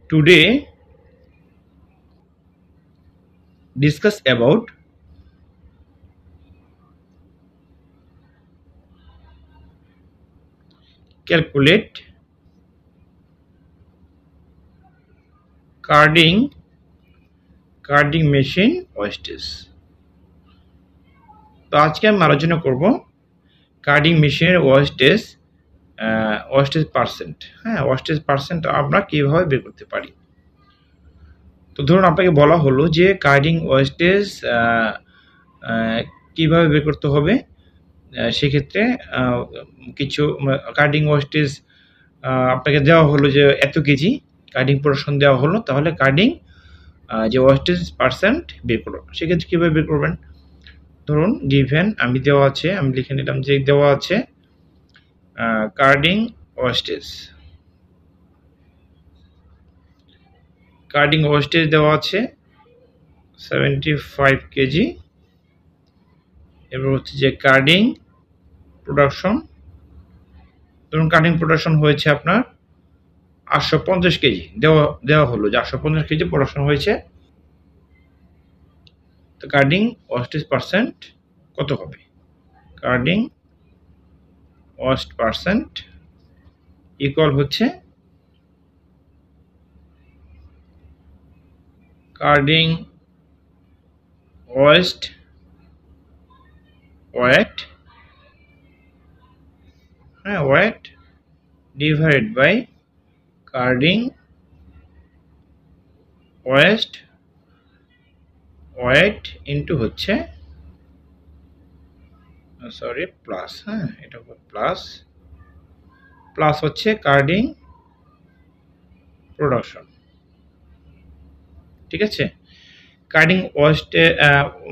Today discuss about calculate carding machine wastage। তো আজকে আমি আলোচনা করব কার্ডিং মেশিনের ওয়েস্টেজ পার্সেন্ট। হ্যাঁ, ওয়েস্টেজ পার্সেন্ট আমরা কিভাবে বের করতে পারি। তো ধরুন আপনাকে বলা হলো যে কার্ডিং ওয়েস্টেজ কিভাবে বের করতে হবে। সেক্ষেত্রে কিছু কার্ডিং ওয়েস্টেজ আপনাকে দেওয়া হলো যে এত কেজি কার্ডিং প্রোডাকশন দেওয়া হলো, তাহলে কার্ডিং যে ওয়েস্টেজ পার্সেন্ট বের করো। সেক্ষেত্রে কীভাবে বের করবেন, ধরুন গিভেন আমি দেওয়া আছে, আমি লিখে নিলাম যে দেওয়া আছে কার্ডিং ওয়েস্টেজ দেওয়া আছে 75 কেজি। এবার হচ্ছে যে কার্ডিং প্রোডাকশন, ধরুন কার্ডিং প্রোডাকশন হয়েছে আপনার 850 কেজি দেওয়া হলো যে 850 কেজি প্রোডাকশন হয়েছে। তো কার্ডিং ওয়েস্টেজ পার্সেন্ট কত হবে, কার্ডিং ওয়েস্ট পার্সেন্ট ইকুয়াল হচ্ছে carding weight divided by carding weight into হচ্ছে প্লাস, হ্যাঁ এটা প্লাস হচ্ছে কার্ডিং প্রোডাকশন। ঠিক আছে, কার্ডিং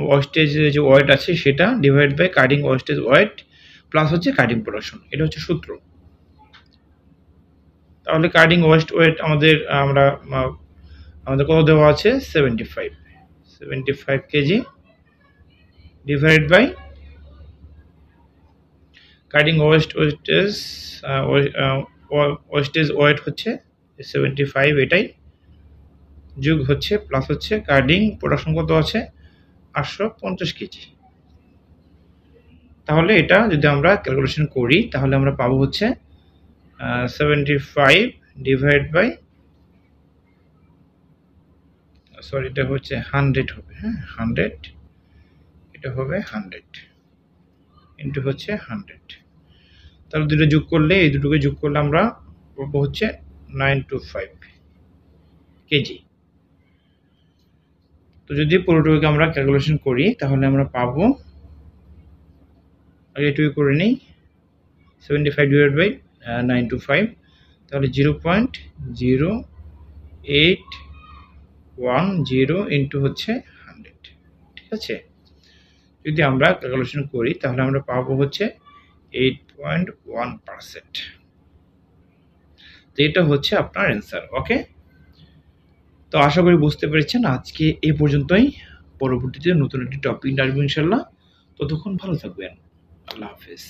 ওয়েস্টেজ যে ওয়েট আছে সেটা divide by carding wastage weight plus হচ্ছে কার্ডিং প্রোডাকশন, এটা হচ্ছে সূত্র। তাহলে কার্ডিং ওয়েট আমাদের কত দেওয়া আছে 75 KG divide by carding wastage weight হচ্ছে 75, এটাই যোগ হচ্ছে প্লাস হচ্ছে কার্ডিং প্রোডাকশন কত আছে 850 কেজি। তাহলে এটা যদি আমরা ক্যালকুলেশন করি তাহলে আমরা পাবো হচ্ছে 75 ডিভাইড বাই এটা হচ্ছে 100 হবে, হ্যাঁ 100, এটা হবে 100 ইন্টু হচ্ছে 100। তাহলে দুটো যোগ করলে, এই দুটোকে যোগ করলে আমরা পাবো হচ্ছে 925 কেজি। তো যদি পুরোটুকুকে আমরা ক্যালকুলেশন করি তাহলে আমরা পাবো, আগে এটুকু করে নিই, 75 ডিভাইড বাই 925, তাহলে 0.0810 ইন্টু হচ্ছে 100। ঠিক আছে, যদি আমরা ক্যালকুলেশন করি তাহলে আমরা পাবো হচ্ছে 8.1%। তো এটা হচ্ছে আপনার অ্যান্সার। ওকে, তো আশা করি বুঝতে পেরেছেন। আজকে এই পর্যন্তই, পরবর্তীতে নতুন একটি টপিক আসবে ইনশাল্লাহ। ততক্ষণ ভালো থাকবেন, আল্লাহ হাফেজ।